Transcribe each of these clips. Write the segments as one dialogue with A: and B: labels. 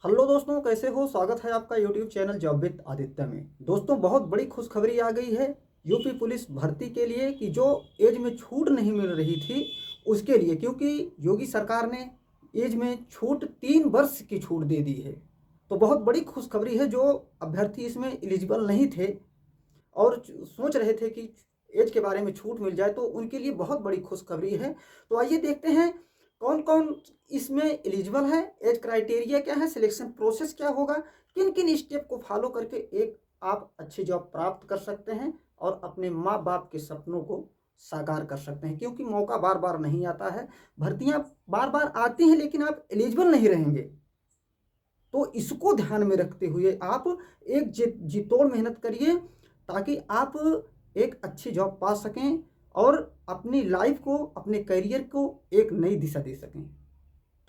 A: Hello दोस्तों, कैसे हो। स्वागत है आपका YouTube channel job with Aditya में। दोस्तों, बहुत बड़ी खुशखबरी आ गई है यूपी पुलिस भर्ती के लिए कि जो एज में छूट नहीं मिल रही थी उसके लिए, क्योंकि योगी सरकार ने एज में छूट 3 वर्ष की छूट दे दी है। तो बहुत बड़ी खुशखबरी है। जो अभ्यर्थी इसमें एलिजिबल नहीं थे और सोच रहे थे कि एज के बारे में छूट मिल जाए, तो उनके लिए बहुत बड़ी खुशखबरी है। तो आइए देखते हैं कौन कौन इसमें एलिजिबल है, एज क्राइटेरिया क्या है, सिलेक्शन प्रोसेस क्या होगा, किन किन स्टेप को फॉलो करके एक आप अच्छी जॉब प्राप्त कर सकते हैं और अपने माँ बाप के सपनों को साकार कर सकते हैं। क्योंकि मौका बार बार नहीं आता है, भर्तियां बार बार आती हैं, लेकिन आप एलिजिबल नहीं रहेंगे। तो इसको ध्यान में रखते हुए आप एक जी तोड़ मेहनत करिए ताकि आप एक अच्छी जॉब पा सकें और अपनी लाइफ को, अपने करियर को एक नई दिशा दे सकें।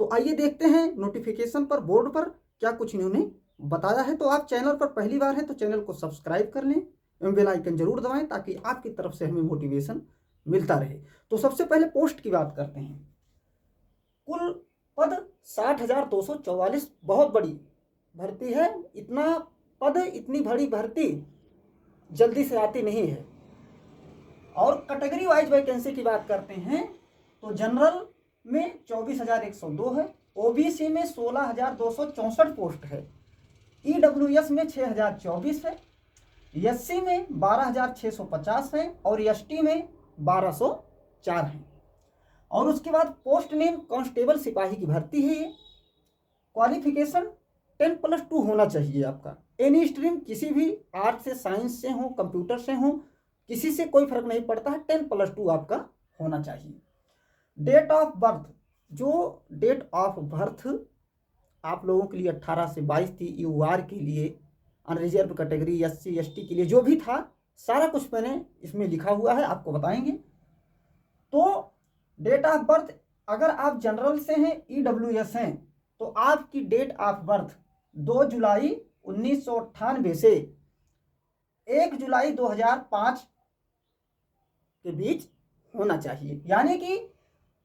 A: तो आइए देखते हैं नोटिफिकेशन पर, बोर्ड पर क्या कुछ इन्होंने बताया है। तो आप चैनल पर पहली बार हैं तो चैनल को सब्सक्राइब कर लें एवं बेल आइकन जरूर दबाएं ताकि आपकी तरफ से हमें मोटिवेशन मिलता रहे। तो सबसे पहले पोस्ट की बात करते हैं। कुल पद 60,244, बहुत बड़ी भर्ती है। इतना पद, इतनी बड़ी भर्ती जल्दी से आती नहीं है। और कैटेगरी वाइज वैकेंसी की बात करते हैं तो जनरल में 24,102 है, ओबीसी में 16,264 पोस्ट है, ईडब्ल्यूएस में 6,024 है, एससी में 12,650 है और एसटी में 1,204 है। और उसके बाद पोस्ट नेम कांस्टेबल सिपाही की भर्ती है। ये क्वालिफिकेशन 10+2 होना चाहिए आपका। एनी स्ट्रीम, किसी भी आर्ट से, साइंस से हो, कंप्यूटर से हो, किसी से कोई फर्क नहीं पड़ता है, 10+2 आपका होना चाहिए। डेट ऑफ बर्थ, जो डेट ऑफ बर्थ आप लोगों के लिए 18 से 22 थी, यूआर के लिए, अनरिजर्व कैटेगरी, एससी एसटी के लिए जो भी था, सारा कुछ मैंने इसमें लिखा हुआ है, आपको बताएंगे। तो डेट ऑफ बर्थ, अगर आप जनरल से हैं, ईडब्ल्यूएस हैं, तो आपकी डेट ऑफ बर्थ 2 जुलाई 1998 से 1 जुलाई 2005 के बीच होना चाहिए। यानी कि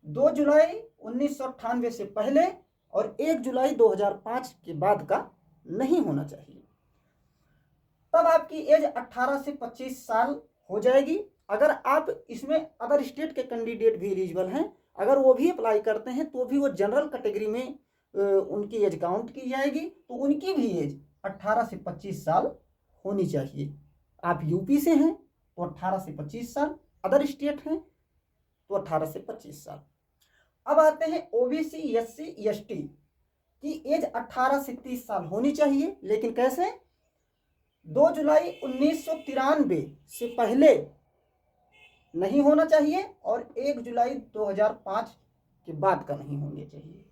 A: 2 जुलाई 1998 से पहले और 1 जुलाई 2005 के बाद का नहीं होना चाहिए। तब आपकी एज 18 से 25 साल हो जाएगी। अगर आप इसमें अदर स्टेट के कैंडिडेट भी एलिजिबल हैं, अगर वो भी अप्लाई करते हैं तो भी वो जनरल कैटेगरी में उनकी एज काउंट की जाएगी। तो उनकी भी एज 18 से 25 साल होनी चाहिए। आप यूपी से हैं तो 18 से 25 साल, अदर स्टेट हैं तो 18 से 25 साल। अब आते हैं ओबीसी, एससी, एसटी की एज 18 से 30 साल होनी चाहिए। लेकिन कैसे? 2 जुलाई 1993 से पहले नहीं होना चाहिए और 1 जुलाई 2005 के बाद का नहीं होना चाहिए।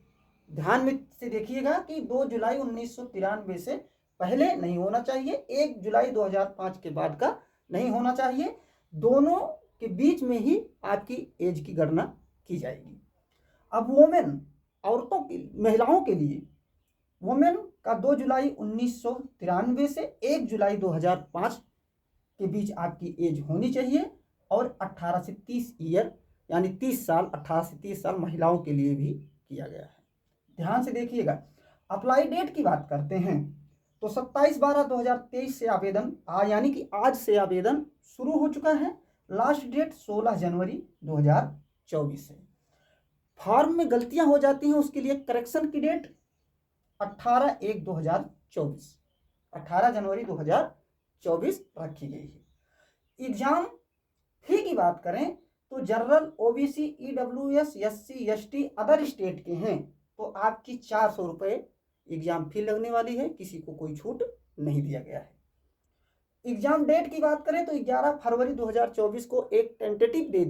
A: ध्यान में से देखिएगा कि 2 जुलाई 1993 से पहले नहीं होना चाहिए, 1 जुलाई 2005 के बाद का नहीं होना चाहिए। दोनों के बीच में ही आपकी एज की गणना की जाएगी। अब वोमेन, औरतों की, महिलाओं के लिए वोमेन का 2 जुलाई 1993 से 1 जुलाई 2005 के बीच आपकी एज होनी चाहिए और 18 से 30 ईयर यानी 30 साल, 18 से 30 साल महिलाओं के लिए भी किया गया है। ध्यान से देखिएगा। अप्लाई डेट की बात करते हैं तो 27/12/2023 से आवेदन यानी कि आज से आवेदन शुरू हो चुका है। लास्ट डेट 16 जनवरी 2024 है। फॉर्म में गलतियां हो जाती हैं, उसके लिए करेक्शन की डेट 18/1/2024, 18 जनवरी 2024 रखी गई है। एग्जाम फी की बात करें तो general, OBC, EWS, SC, ST other state के हैं तो आपकी 400 रुपये एग्जाम फी लगने वाली है। किसी को कोई छूट नहीं दिया गया है। एग्जाम डेट की बात करें तो 11 फरवरी 2024 को एक टेंटेटिव दे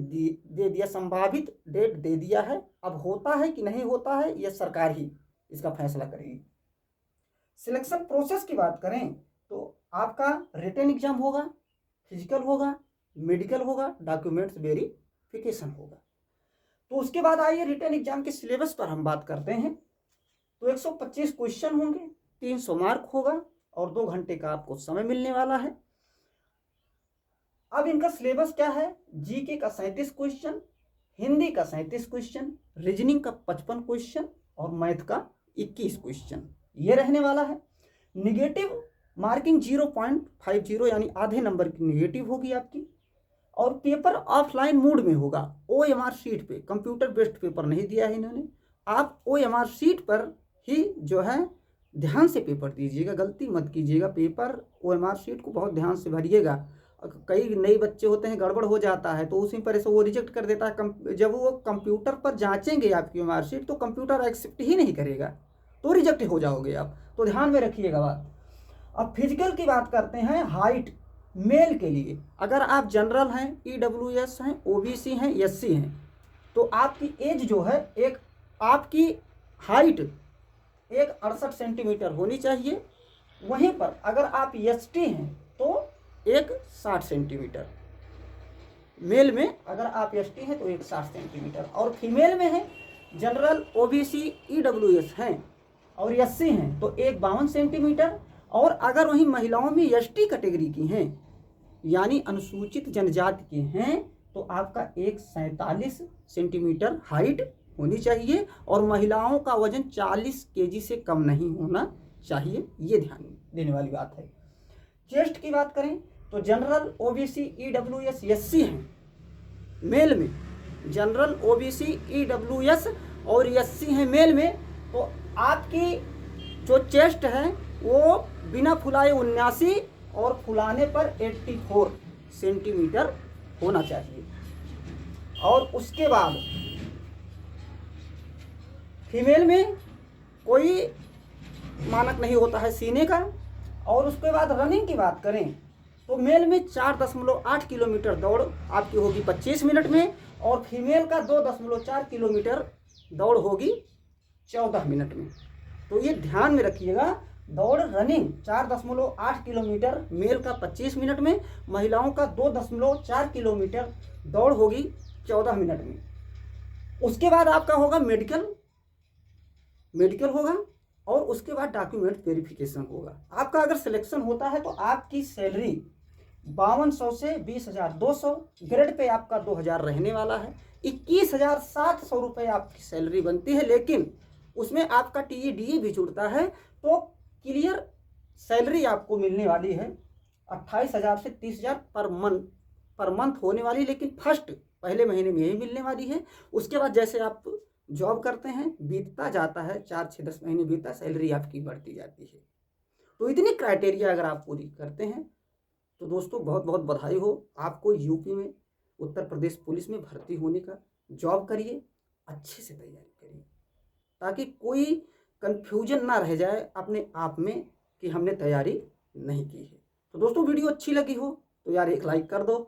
A: दिया, संभावित डेट दे दिया है। अब होता है कि नहीं होता है यह सरकार ही इसका फैसला करेगी। सिलेक्शन प्रोसेस की बात करें तो आपका रिटन एग्जाम होगा, फिजिकल होगा, मेडिकल होगा, डॉक्यूमेंट्स वेरिफिकेशन होगा। तो उसके बाद आइए रिटन एग्जाम के सिलेबस पर हम बात करते हैं। तो 125 क्वेश्चन होंगे, 300 मार्क होगा और 2 घंटे का आपको समय मिलने वाला है। अब इनका सिलेबस क्या है? जीके का 37 क्वेश्चन, हिंदी का 37 क्वेश्चन, रीजनिंग का 55 क्वेश्चन और मैथ का 21 क्वेश्चन। ये रहने वाला है। निगेटिव मार्किंग 0.50 यानी आधे नंबर की निगेटिव होगी आपकी। और पेपर ऑफलाइन मोड में होगा, OMR शीट पे, कंप्यूटर बेस्ड पेपर नहीं दिया है इन्होंने। आप OMR शीट पर ही जो है ध्यान से पेपर दीजिएगा, गलती मत कीजिएगा। पेपर OMR शीट को बहुत ध्यान से भरिएगा। कई नए बच्चे होते हैं, गड़बड़ हो जाता है तो उसी पर से वो रिजेक्ट कर देता है। जब वो कंप्यूटर पर जांचेंगे आपकी OMR शीट तो कंप्यूटर एक्सेप्ट ही नहीं करेगा, तो रिजेक्ट हो जाओगे आप। तो ध्यान में रखिएगा बात। अब फिजिकल की बात करते हैं। हाइट मेल के लिए, अगर आप जनरल हैं, EWS हैं, OBC हैं, SC हैं, तो आपकी एज जो है, एक आपकी हाइट एक 68 सेंटीमीटर होनी चाहिए। वहीं पर अगर आप ST हैं तो एक 60 सेंटीमीटर। मेल में अगर आप ST हैं तो एक 60 सेंटीमीटर। और फीमेल में है जनरल, OBC, EWS हैं और SC हैं तो एक 52 सेंटीमीटर। और अगर वहीं महिलाओं में ST कैटेगरी की हैं यानी अनुसूचित जनजाति के हैं तो आपका एक 47 सेंटीमीटर हाइट होनी चाहिए। और महिलाओं का वजन 40 kg से कम नहीं होना चाहिए, ये ध्यान देने वाली बात है। चेस्ट की बात करें तो जनरल, OBC, EWS, SC हैं मेल में। जनरल, OBC, EWS और SC हैं मेल में, तो आपकी जो चेस्ट है वो बिना फुलाए 79 और फुलाने पर 84 सेंटीमीटर होना चाहिए। और उसके बाद फीमेल में कोई मानक नहीं होता है सीने का। और उसके बाद रनिंग की बात करें तो मेल में 4.8 किलोमीटर दौड़ आपकी होगी 25 मिनट में, और फीमेल का 2.4 किलोमीटर दौड़ होगी 14 मिनट में। तो ये ध्यान में रखिएगा। दौड़ रनिंग 4.8 किलोमीटर मेल का 25 मिनट में, महिलाओं का 2.4 किलोमीटर दौड़ होगी 14 मिनट में। उसके बाद आपका होगा मेडिकल होगा, और उसके बाद डॉक्यूमेंट वेरिफिकेशन होगा। आपका अगर सिलेक्शन होता है तो आपकी सैलरी 5200 से 20,200, ग्रेड पे आपका 2000 रहने वाला है। 21,700 रुपये आपकी सैलरी बनती है, लेकिन उसमें आपका TEDA भी जुड़ता है, तो क्लियर सैलरी आपको मिलने वाली है 28,000 से 30,000 पर मंथ होने वाली। लेकिन फर्स्ट पहले महीने में यही मिलने वाली है। उसके बाद जैसे आप जॉब करते हैं, बीतता जाता है, 4, 6, 10 महीने बीतता, सैलरी आपकी बढ़ती जाती है। तो इतनी क्राइटेरिया अगर आप पूरी करते हैं तो दोस्तों बहुत बहुत बधाई हो आपको। यूपी में, उत्तर प्रदेश पुलिस में भर्ती होने का। जॉब करिए, अच्छे से तैयारी करिए, ताकि कोई कंफ्यूजन ना रह जाए अपने आप में कि हमने तैयारी नहीं की है। तो दोस्तों वीडियो अच्छी लगी हो तो यार एक लाइक कर दो।